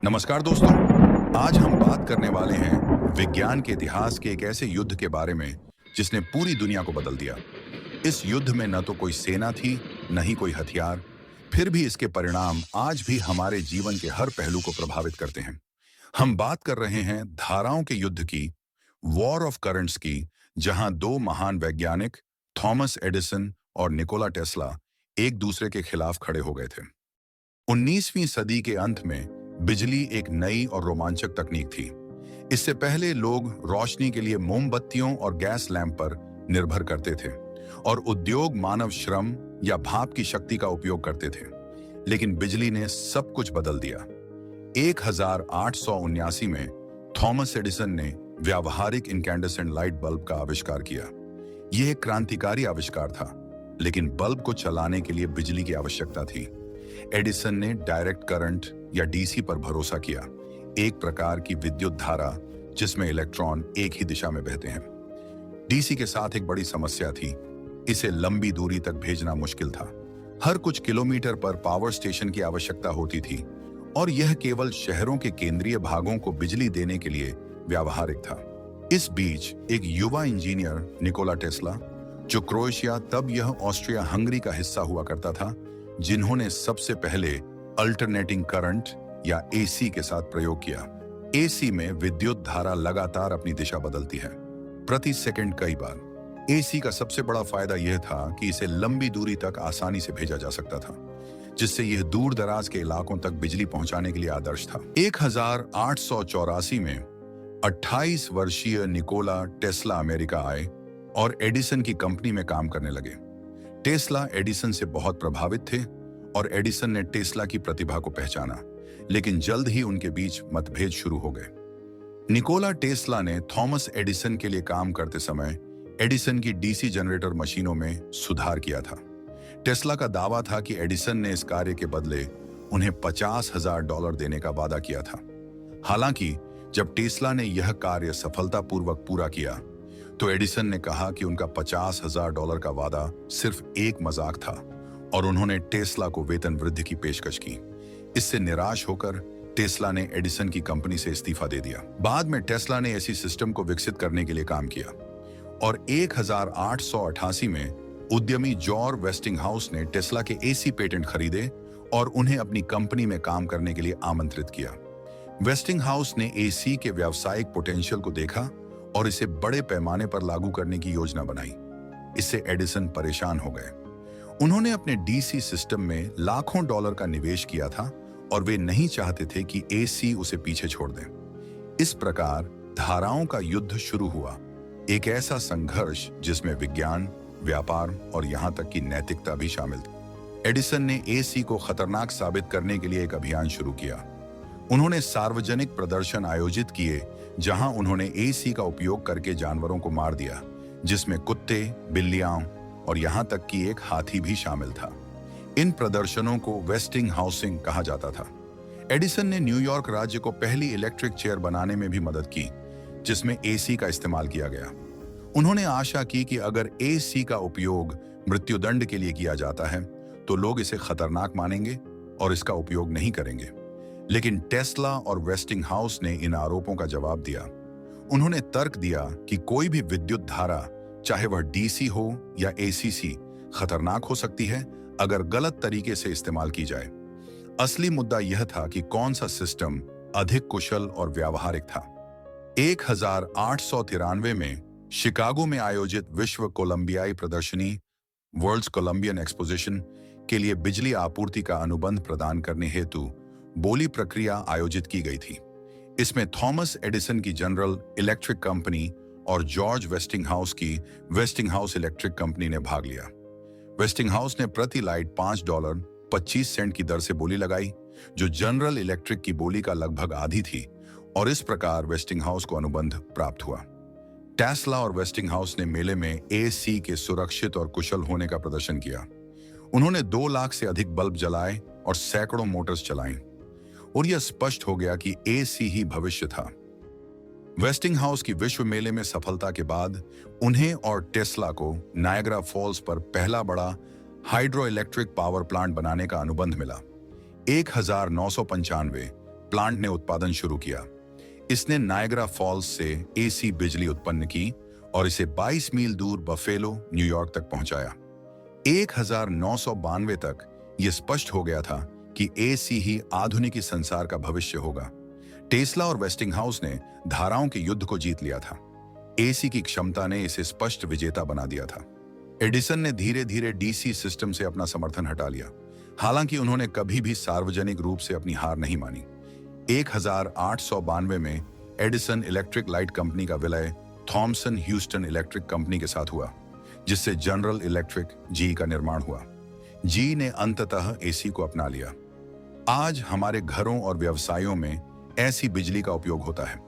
नमस्कार दोस्तों। आज हम बात करने वाले हैं विज्ञान के इतिहास के एक ऐसे युद्ध के बारे में जिसने पूरी दुनिया को बदल दिया। इस युद्ध में न तो कोई सेना थी, न ही कोई हथियार, फिर भी इसके परिणाम आज भी हमारे जीवन के हर पहलू को प्रभावित करते हैं। हम बात कर रहे हैं धाराओं के युद्ध की, वॉर ऑफ करंट्स की, जहां दो महान वैज्ञानिक थॉमस एडिसन और निकोला टेस्ला एक दूसरे के खिलाफ खड़े हो गए थे। 19वीं सदी के अंत में बिजली एक नई और रोमांचक तकनीक थी। इससे पहले लोग रोशनी के लिए मोमबत्तियों और गैस लैंप पर निर्भर करते थे और उद्योग मानव श्रम या भाप की शक्ति का उपयोग करते थे। लेकिन बिजली ने सब कुछ बदल दिया। 1879 में थॉमस एडिसन ने व्यावहारिक इनकैंडेसेंट लाइट बल्ब का आविष्कार किया। यह एक क्रांतिकारी आविष्कार था, लेकिन बल्ब को चलाने के लिए बिजली की आवश्यकता थी। एडिसन ने डायरेक्ट करंट या डीसी पर भरोसा किया, एक प्रकार की विद्युत धारा जिसमें इलेक्ट्रॉन एक ही दिशा में बहते हैं। डीसी के साथ एक बड़ी समस्या थी, इसे लंबी दूरी तक भेजना मुश्किल था। हर कुछ किलोमीटर पर पावर स्टेशन की आवश्यकता होती थी और यह केवल शहरों के केंद्रीय भागों को बिजली देने के लिए व्यावहारिक था। इस बीच एक युवा इंजीनियर निकोला टेस्ला, जो क्रोएशिया तब यह ऑस्ट्रिया हंगरी का हिस्सा हुआ करता था, जिन्होंने सबसे पहले अल्टरनेटिंग करंट या एसी के साथ प्रयोग किया। एसी में विद्युत धारा लगातार अपनी दिशा बदलती है, प्रति सेकंड कई बार। एसी का सबसे बड़ा फायदा यह था कि इसे लंबी दूरी तक आसानी से भेजा जा सकता था, जिससे यह दूर दराज के इलाकों तक बिजली पहुंचाने के लिए आदर्श था। 1884 में 28 वर्षीय निकोला टेस्ला अमेरिका आए और एडिसन की कंपनी में काम करने लगे। टेस्ला एडिसन से बहुत प्रभावित थे और एडिसन ने टेस्ला की प्रतिभा को पहचाना, लेकिन जल्द ही उनके बीच मतभेद शुरू हो गए। निकोला टेस्ला ने थॉमस एडिसन के लिए काम करते समय एडिसन की डीसी जनरेटर मशीनों में सुधार किया था। टेस्ला का दावा था कि एडिसन ने इस कार्य के बदले उन्हें $50,000 देने का वादा किया था। हालांकि जब टेस्ला ने यह कार्य सफलतापूर्वक पूरा किया तो एडिसन ने कहा कि उनका $50,000 का वादा सिर्फ एक मजाक था और उन्होंने टेस्ला को वेतन वृद्धि की पेशकश की। इससे निराश होकर टेस्ला ने एडिसन की कंपनी से इस्तीफा दे दिया। बाद में टेस्ला ने ऐसी सिस्टम को विकसित करने के लिए काम किया और 1888 में उद्यमी जॉर्ज वेस्टिंगहाउस ने टेस्ला के एसी पेटेंट खरीदे और उन्हें अपनी कंपनी में काम करने के लिए आमंत्रित किया। वेस्टिंगहाउस ने एसी के व्यावसायिक पोटेंशियल को देखा और इसे बड़े पैमाने पर लागू करने की योजना बनाई। इससे एडिसन परेशान हो गए। उन्होंने अपने डीसी सिस्टम में लाखों डॉलर का निवेश किया था और वे नहीं चाहते थे कि एसी उसे पीछे छोड़ दें। इस प्रकार धाराओं का युद्ध शुरू हुआ, एक ऐसा संघर्ष जिसमें विज्ञान, व्यापार और यहां तक कि नैतिकता भी शामिल थी। एडिसन ने एसी को खतरनाक साबित करने के लिए एक अभियान शुरू किया। उन्होंने सार्वजनिक प्रदर्शन आयोजित किए जहां उन्होंने एसी का उपयोग करके जानवरों को मार दिया, जिसमें कुत्ते, बिल्लियां और यहां तक कि एक हाथी भी शामिल था। इन प्रदर्शनों को वेस्टिंगहाउसिंग कहा जाता था। एडिसन ने न्यूयॉर्क राज्य को पहली इलेक्ट्रिक चेयर बनाने में भी मदद की, जिसमें एसी का इस्तेमाल किया गया। उन्होंने आशा की कि अगर एसी का उपयोग मृत्युदंड के लिए किया जाता है तो लोग इसे खतरनाक मानेंगे और इसका उपयोग नहीं करेंगे। लेकिन टेस्ला और वेस्टिंगहाउस ने इन आरोपों का जवाब दिया। उन्होंने तर्क दिया कि कोई भी विद्युत धारा, चाहे वह डीसी हो या एसीसी, खतरनाक हो सकती है अगर गलत तरीके से इस्तेमाल की जाए। असली मुद्दा यह था कि कौन सा सिस्टम अधिक कुशल और व्यावहारिक था। 1893 में शिकागो में आयोजित विश्व कोलंबियाई प्रदर्शनी वर्ल्ड्स कोलंबियन एक्सपोजिशन के लिए बिजली आपूर्ति का अनुबंध प्रदान करने हेतु बोली प्रक्रिया आयोजित की गई थी। इसमें थॉमस एडिसन की जनरल इलेक्ट्रिक कंपनी और जॉर्ज वेस्टिंगहाउस की वेस्टिंगहाउस इलेक्ट्रिक कंपनी ने भाग लिया। वेस्टिंगहाउस ने प्रति लाइट $5.25 की दर से बोली लगाई, जो जनरल इलेक्ट्रिक की बोली का लगभग आधी थी, और इस प्रकार वेस्टिंगहाउस को अनुबंध प्राप्त हुआ। टेस्ला और वेस्टिंगहाउस ने मेले में एसी के सुरक्षित और कुशल होने का प्रदर्शन किया। उन्होंने 2 लाख से अधिक बल्ब जलाए और सैकड़ों मोटर्स चलाईं, और यह स्पष्ट हो गया कि एसी ही भविष्य था। वेस्टिंगहाउस की विश्व मेले में सफलता के बाद उन्हें और टेस्ला को नायग्रा फॉल्स पर पहला बड़ा हाइड्रो इलेक्ट्रिक पावर प्लांट बनाने का अनुबंध मिला। 1995 प्लांट ने उत्पादन शुरू किया। इसने नायग्रा फॉल्स से एसी बिजली उत्पन्न की और इसे 22 मील दूर बफेलो, न्यूयॉर्क तक पहुंचाया। 1992 तक यह स्पष्ट हो गया था कि एसी ही आधुनिक संसार का भविष्य होगा। टेस्ला और वेस्टिंगहाउस ने धाराओं के युद्ध को जीत लिया था। एसी की क्षमता ने इसे स्पष्ट विजेता बना दिया था। एडिसन ने धीरे धीरे डीसी सिस्टम से अपना समर्थन हटा लिया, हालांकि उन्होंने कभी भी सार्वजनिक रूप से अपनी हार नहीं मानी। 1892 में एडिसन इलेक्ट्रिक लाइट कंपनी का विलय थॉमसन ह्यूस्टन इलेक्ट्रिक कंपनी के साथ हुआ, जिससे जनरल इलेक्ट्रिक जी का निर्माण हुआ। जी ने अंततः एसी को अपना लिया। आज हमारे घरों और व्यवसायों में ऐसी बिजली का उपयोग होता है।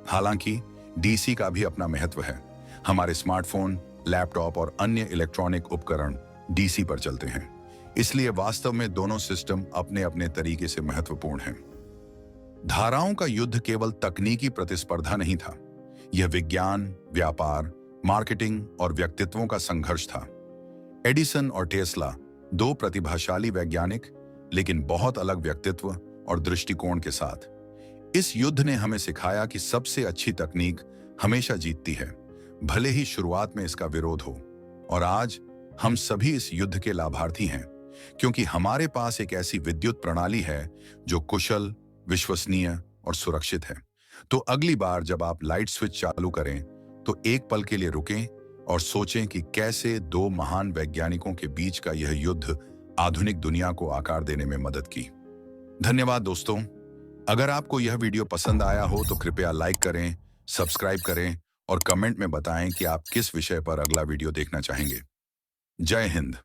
हालांकि डीसी का भी अपना महत्व है। हमारे स्मार्टफोन, लैपटॉप और अन्य इलेक्ट्रॉनिक उपकरण डीसी पर चलते हैं, इसलिए वास्तव में दोनों सिस्टम अपने अपने तरीके से महत्वपूर्ण हैं। धाराओं का युद्ध केवल तकनीकी प्रतिस्पर्धा नहीं था, यह विज्ञान, व्यापार, मार्केटिंग और व्यक्तित्वों का संघर्ष था। एडिसन और टेस्ला दो प्रतिभाशाली वैज्ञानिक, लेकिन बहुत अलग व्यक्तित्व और दृष्टिकोण के साथ। इस युद्ध ने हमें सिखाया कि सबसे अच्छी तकनीक हमेशा जीतती है, भले ही शुरुआत में इसका विरोध हो। और आज हम सभी इस युद्ध के लाभार्थी हैं, क्योंकि हमारे पास एक ऐसी विद्युत प्रणाली है जो कुशल, विश्वसनीय और सुरक्षित है। तो अगली बार जब आप लाइट स्विच चालू करें, तो एक पल के लिए रुकें और सोचें कि कैसे दो महान वैज्ञानिकों के बीच का यह युद्ध आधुनिक दुनिया को आकार देने में मदद की। धन्यवाद दोस्तों। अगर आपको यह वीडियो पसंद आया हो तो कृपया लाइक करें, सब्सक्राइब करें और कमेंट में बताएं कि आप किस विषय पर अगला वीडियो देखना चाहेंगे। जय हिंद।